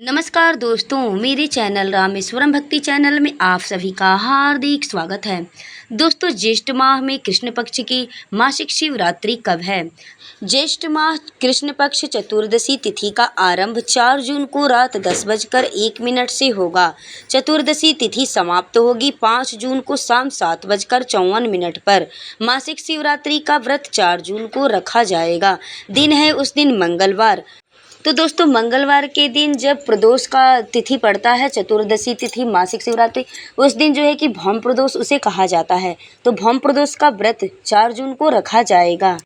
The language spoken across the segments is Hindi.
नमस्कार दोस्तों, मेरे चैनल रामेश्वरम भक्ति चैनल में आप सभी का हार्दिक स्वागत है। दोस्तों, ज्येष्ठ माह में कृष्ण पक्ष की मासिक शिवरात्रि कब है? ज्येष्ठ माह कृष्ण पक्ष चतुर्दशी तिथि का आरंभ 4 जून को रात 10:01 से होगा। चतुर्दशी तिथि समाप्त होगी 5 जून को शाम 7:54 पर। मासिक शिवरात्रि का व्रत 4 जून को रखा जाएगा। दिन है उस दिन मंगलवार। तो दोस्तों, मंगलवार के दिन जब प्रदोष का तिथि पड़ता है, चतुर्दशी तिथि मासिक शिवरात्रि, उस दिन जो है कि भौम प्रदोष उसे कहा जाता है। तो भौम प्रदोष का व्रत 4 जून को रखा जाएगा।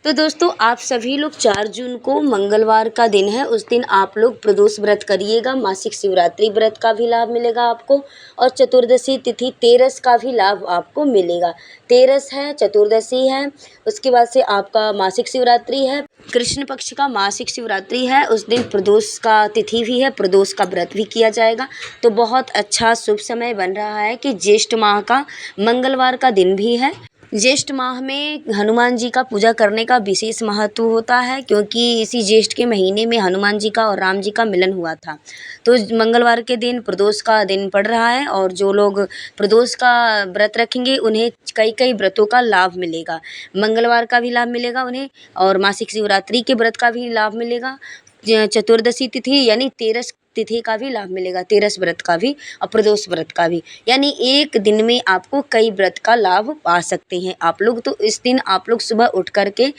तो दोस्तों, आप सभी लोग 4 जून को मंगलवार का दिन है, उस दिन आप लोग प्रदोष व्रत करिएगा। मासिक शिवरात्रि व्रत का भी लाभ मिलेगा आपको और चतुर्दशी तिथि तेरस का भी लाभ आपको मिलेगा। तेरस है, चतुर्दशी है, उसके बाद से आपका मासिक शिवरात्रि है, कृष्ण पक्ष का मासिक शिवरात्रि है, उस दिन प्रदोष का तिथि भी है, प्रदोष का व्रत भी किया जाएगा। तो बहुत अच्छा शुभ समय बन रहा है कि ज्येष्ठ माह का मंगलवार का दिन भी है। ज्येष्ठ माह में हनुमान जी का पूजा करने का विशेष महत्व होता है, क्योंकि इसी ज्येष्ठ के महीने में हनुमान जी का और राम जी का मिलन हुआ था। तो मंगलवार के दिन प्रदोष का दिन पड़ रहा है और जो लोग प्रदोष का व्रत रखेंगे उन्हें कई कई व्रतों का लाभ मिलेगा। मंगलवार का भी लाभ मिलेगा उन्हें और मासिक शिवरात्रि के व्रत का भी लाभ मिलेगा। चतुर्दशी तिथि यानी तेरस तिथि का भी लाभ मिलेगा, तेरस व्रत का भी और प्रदोष व्रत का भी। यानी एक दिन में आपको कई व्रत का लाभ पा सकते हैं आप लोग। तो इस दिन आप लोग सुबह उठ करके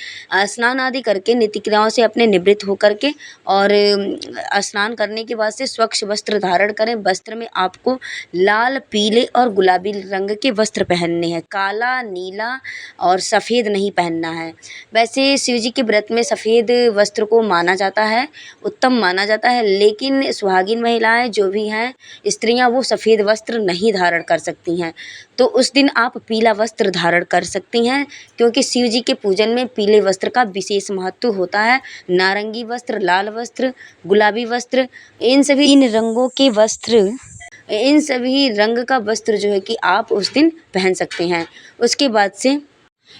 स्नान आदि करके नित्य क्रियाओं से अपने निवृत्त होकर के और स्नान करने के बाद से स्वच्छ वस्त्र धारण करें। वस्त्र में आपको लाल, पीले और गुलाबी रंग के वस्त्र पहनने हैं, काला, नीला और सफ़ेद नहीं पहनना है। वैसे शिव जी के व्रत में सफ़ेद वस्त्र को माना जाता है, उत्तम माना जाता है, लेकिन सुहागिन महिलाएं जो भी हैं, स्त्रियां, वो सफ़ेद वस्त्र नहीं धारण कर सकती हैं। तो उस दिन आप पीला वस्त्र धारण कर सकती हैं, क्योंकि शिव जी के पूजन में पीले वस्त्र का विशेष महत्व होता है। नारंगी वस्त्र, लाल वस्त्र, गुलाबी वस्त्र, इन सभी रंग का वस्त्र जो है कि आप उस दिन पहन सकते हैं। उसके बाद से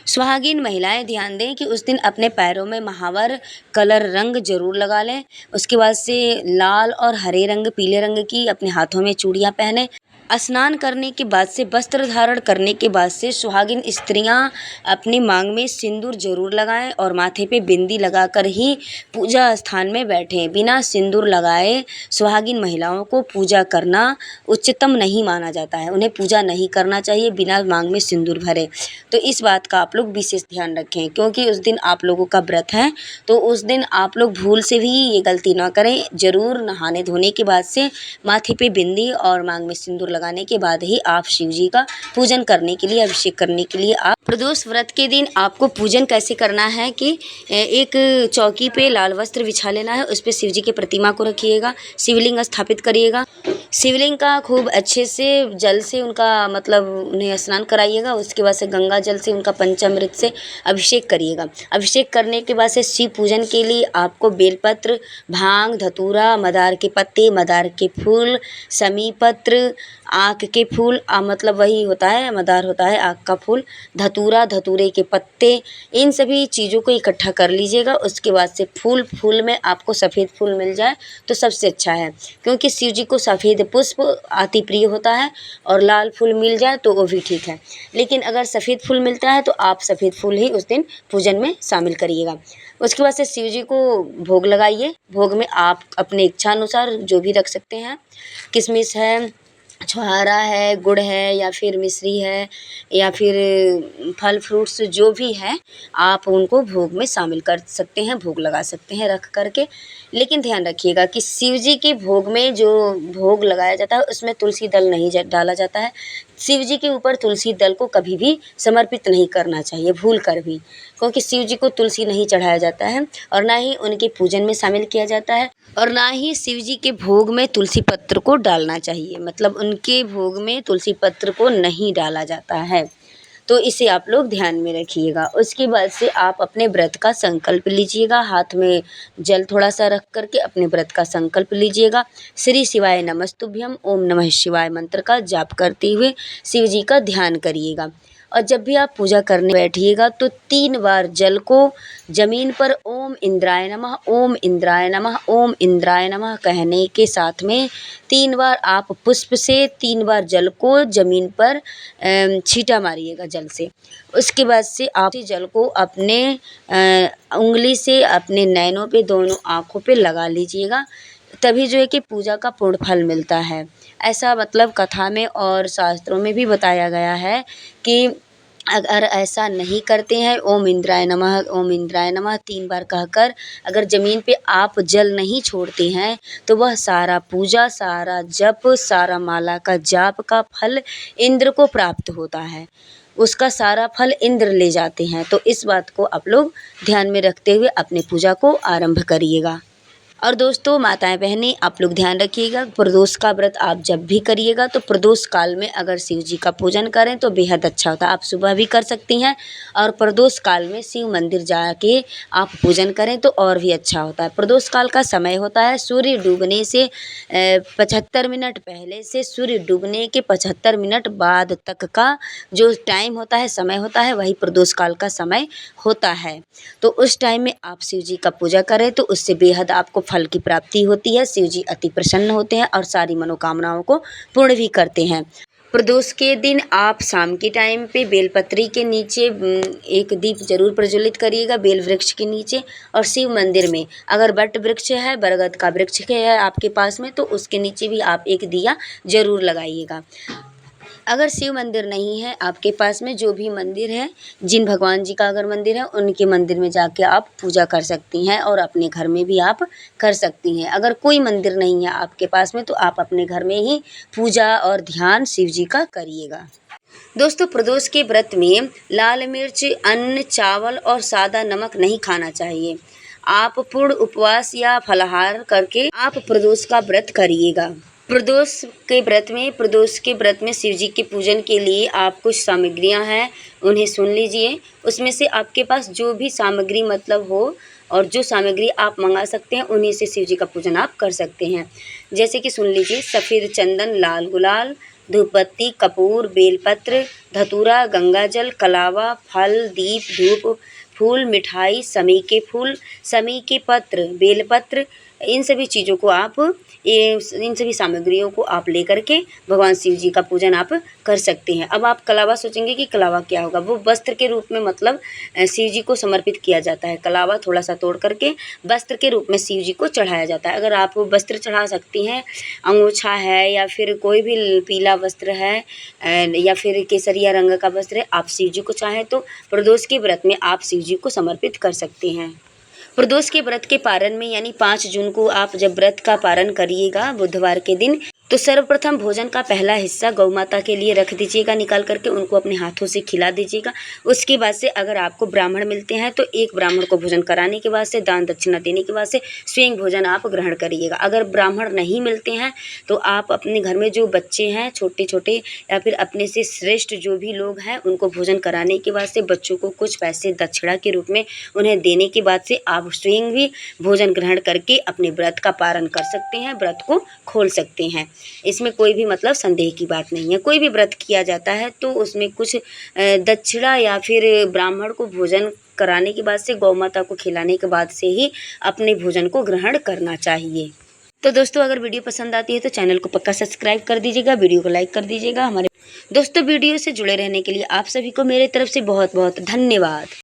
सुहागिन महिलाएं ध्यान दें कि उस दिन अपने पैरों में महावर कलर रंग जरूर लगा लें। उसके बाद से लाल और हरे रंग, पीले रंग की अपने हाथों में चूड़ियां पहने। स्नान करने के बाद से, वस्त्र धारण करने के बाद से सुहागिन स्त्रियां अपनी मांग में सिंदूर जरूर लगाएं और माथे पे बिंदी लगाकर ही पूजा स्थान में बैठें। बिना सिंदूर लगाए सुहागिन महिलाओं को पूजा करना उच्चतम नहीं माना जाता है, उन्हें पूजा नहीं करना चाहिए बिना मांग में सिंदूर भरे। तो इस बात का आप लोग विशेष ध्यान रखें, क्योंकि उस दिन आप लोगों का व्रत है। तो उस दिन आप लोग भूल से भी ये गलती ना करें। जरूर नहाने धोने के बाद से माथे पे बिंदी और मांग में सिंदूर लगाने के बाद ही आप शिव जी का पूजन करने के लिए, अभिषेक करने के लिए आप प्रदोष व्रत के दिन आपको पूजन कैसे करना है कि एक चौकी पे लाल वस्त्र बिछा लेना है, उस पे शिव जी की प्रतिमा को रखिएगा, शिवलिंग स्थापित करिएगा। शिवलिंग का खूब अच्छे से जल से उनका मतलब उन्हें स्नान कराइएगा। उसके बाद से गंगा जल से उनका पंचामृत से अभिषेक करिएगा। अभिषेक करने के बाद से शिव पूजन के लिए आपको बेलपत्र, भांग, धतूरा, मदार के पत्ते, मदार के फूल, समी पत्र, आक के फूल, मतलब वही होता है, मदार होता है आक का फूल, धतूरा, धतूरे के पत्ते, इन सभी चीज़ों को इकट्ठा कर लीजिएगा। उसके बाद से फूल में आपको सफ़ेद फूल मिल जाए तो सबसे अच्छा है, क्योंकि शिव जी को सफ़ेद पुष्प अति प्रिय होता है और लाल फूल मिल जाए तो वो भी ठीक है। लेकिन अगर सफ़ेद फूल मिलता है तो आप सफ़ेद फूल ही उस दिन पूजन में शामिल करिएगा। उसके बाद से शिव जी को भोग लगाइए। भोग में आप अपने इच्छा अनुसार जो भी रख सकते हैं, किशमिश है, छुहारा है, गुड़ है, या फिर मिश्री है, या फिर फल फ्रूट्स जो भी है, आप उनको भोग में शामिल कर सकते हैं, भोग लगा सकते हैं रख करके। लेकिन ध्यान रखिएगा कि शिव जी के भोग में जो भोग लगाया जाता है उसमें तुलसी दल नहीं डाला जाता है। शिव जी के ऊपर तुलसी दल को कभी भी समर्पित नहीं करना चाहिए, भूल कर भी, क्योंकि शिव जी को तुलसी नहीं चढ़ाया जाता है और ना ही उनके पूजन में शामिल किया जाता है और ना ही शिव जी के भोग में तुलसी पत्र को डालना चाहिए। मतलब उनके भोग में तुलसी पत्र को नहीं डाला जाता है। तो इसे आप लोग ध्यान में रखिएगा। उसके बाद से आप अपने व्रत का संकल्प लीजिएगा। हाथ में जल थोड़ा सा रख करके अपने व्रत का संकल्प लीजिएगा। श्री शिवाय नमस्तुभ्यम, ओम नमः शिवाय मंत्र का जाप करते हुए शिव जी का ध्यान करिएगा। और जब भी आप पूजा करने बैठिएगा तो 3 बार जल को ज़मीन पर ओम इंद्राय नमः, ओम इंद्राय नमः, ओम इंद्राय नमः कहने के साथ में 3 बार आप पुष्प से 3 बार जल को ज़मीन पर छींटा मारिएगा जल से। उसके बाद से आप इस जल को अपने उँगली से अपने नैनों पे, दोनों आँखों पे लगा लीजिएगा, तभी जो है कि पूजा का पूर्ण फल मिलता है। ऐसा मतलब कथा में और शास्त्रों में भी बताया गया है कि अगर ऐसा नहीं करते हैं ओम इंद्राय नमः, ओम इंद्राय नमः 3 बार कहकर अगर ज़मीन पे आप जल नहीं छोड़ते हैं तो वह सारा पूजा, सारा जप, सारा माला का जाप का फल इंद्र को प्राप्त होता है। उसका सारा फल इंद्र ले जाते हैं। तो इस बात को आप लोग ध्यान में रखते हुए अपनी पूजा को आरंभ करिएगा। और दोस्तों, माताएं बहनें, आप लोग ध्यान रखिएगा, प्रदोष का व्रत आप जब भी करिएगा तो प्रदोष काल में अगर शिव जी का पूजन करें तो बेहद अच्छा होता है। आप सुबह भी कर सकती हैं और प्रदोष काल में शिव मंदिर जाके आप पूजन करें तो और भी अच्छा होता है। प्रदोष काल का समय होता है सूर्य डूबने से 75 मिनट पहले से सूर्य डूबने के 75 मिनट बाद तक का जो टाइम होता है, समय होता है, वही प्रदोष काल का समय होता है। तो उस टाइम में आप शिव जी का पूजा करें तो उससे बेहद आपको फल की प्राप्ति होती है। शिव जी अति प्रसन्न होते हैं और सारी मनोकामनाओं को पूर्ण भी करते हैं। प्रदोष के दिन आप शाम के टाइम पे बेलपत्री के नीचे एक दीप जरूर प्रज्वलित करिएगा, बेल वृक्ष के नीचे। और शिव मंदिर में अगर बट वृक्ष है, बरगद का वृक्ष है आपके पास में, तो उसके नीचे भी आप एक दिया जरूर लगाइएगा। अगर शिव मंदिर नहीं है आपके पास में, जो भी मंदिर है, जिन भगवान जी का अगर मंदिर है उनके मंदिर में जाके आप पूजा कर सकती हैं और अपने घर में भी आप कर सकती हैं। अगर कोई मंदिर नहीं है आपके पास में तो आप अपने घर में ही पूजा और ध्यान शिव जी का करिएगा। दोस्तों, प्रदोष के व्रत में लाल मिर्च, अन्न, चावल और सादा नमक नहीं खाना चाहिए। आप पूर्ण उपवास या फलाहार करके आप प्रदोष का व्रत करिएगा। प्रदोष के व्रत में शिव जी के पूजन के लिए आप कुछ सामग्रियां हैं, उन्हें सुन लीजिए। उसमें से आपके पास जो भी सामग्री मतलब हो और जो सामग्री आप मंगा सकते हैं उन्हीं से शिव जी का पूजन आप कर सकते हैं। जैसे कि सुन लीजिए, सफ़ेद चंदन, लाल गुलाल, धूपबत्ती, कपूर, बेलपत्र, धतूरा, गंगाजल, कलावा, फल, दीप, धूप, फूल, मिठाई, समी के फूल, समी के पत्र, बेलपत्र, इन सभी चीज़ों को आप इन सभी सामग्रियों को आप लेकर के भगवान शिव जी का पूजन आप कर सकते हैं। अब आप कलावा सोचेंगे कि कलावा क्या होगा, वो वस्त्र के रूप में मतलब शिव जी को समर्पित किया जाता है। कलावा थोड़ा सा तोड़ करके वस्त्र के रूप में शिव जी को चढ़ाया जाता है। अगर आप वस्त्र चढ़ा सकती हैं, अंगोछा है या फिर कोई भी पीला वस्त्र है या फिर केसरिया रंग का वस्त्र है, आप शिव जी को चाहें तो प्रदोष के व्रत में आप शिव जी को समर्पित कर सकते हैं। प्रदोष के व्रत के पारण में यानी 5 जून को आप जब व्रत का पारण करिएगा बुधवार के दिन, तो सर्वप्रथम भोजन का पहला हिस्सा गौ माता के लिए रख दीजिएगा, निकाल करके उनको अपने हाथों से खिला दीजिएगा। उसके बाद से अगर आपको ब्राह्मण मिलते हैं तो एक ब्राह्मण को भोजन कराने के बाद से, दान दक्षिणा देने के बाद से स्वयं भोजन आप ग्रहण करिएगा। अगर ब्राह्मण नहीं मिलते हैं तो आप अपने घर में जो बच्चे हैं छोटे छोटे या फिर अपने से श्रेष्ठ जो भी लोग हैं उनको भोजन कराने के बाद से बच्चों को कुछ पैसे दक्षिणा के रूप में उन्हें देने के बाद से आप स्वयं भी भोजन ग्रहण करके अपने व्रत का पारण कर सकते हैं, व्रत को खोल सकते हैं। इसमें कोई भी मतलब संदेह की बात नहीं है। कोई भी व्रत किया जाता है तो उसमें कुछ दक्षिणा या फिर ब्राह्मण को भोजन कराने के बाद से, गौ माता को खिलाने के बाद से ही अपने भोजन को ग्रहण करना चाहिए। तो दोस्तों, अगर वीडियो पसंद आती है तो चैनल को पक्का सब्सक्राइब कर दीजिएगा, वीडियो को लाइक कर दीजिएगा। हमारे दोस्तों, वीडियो से जुड़े रहने के लिए आप सभी को मेरे तरफ से बहुत बहुत धन्यवाद।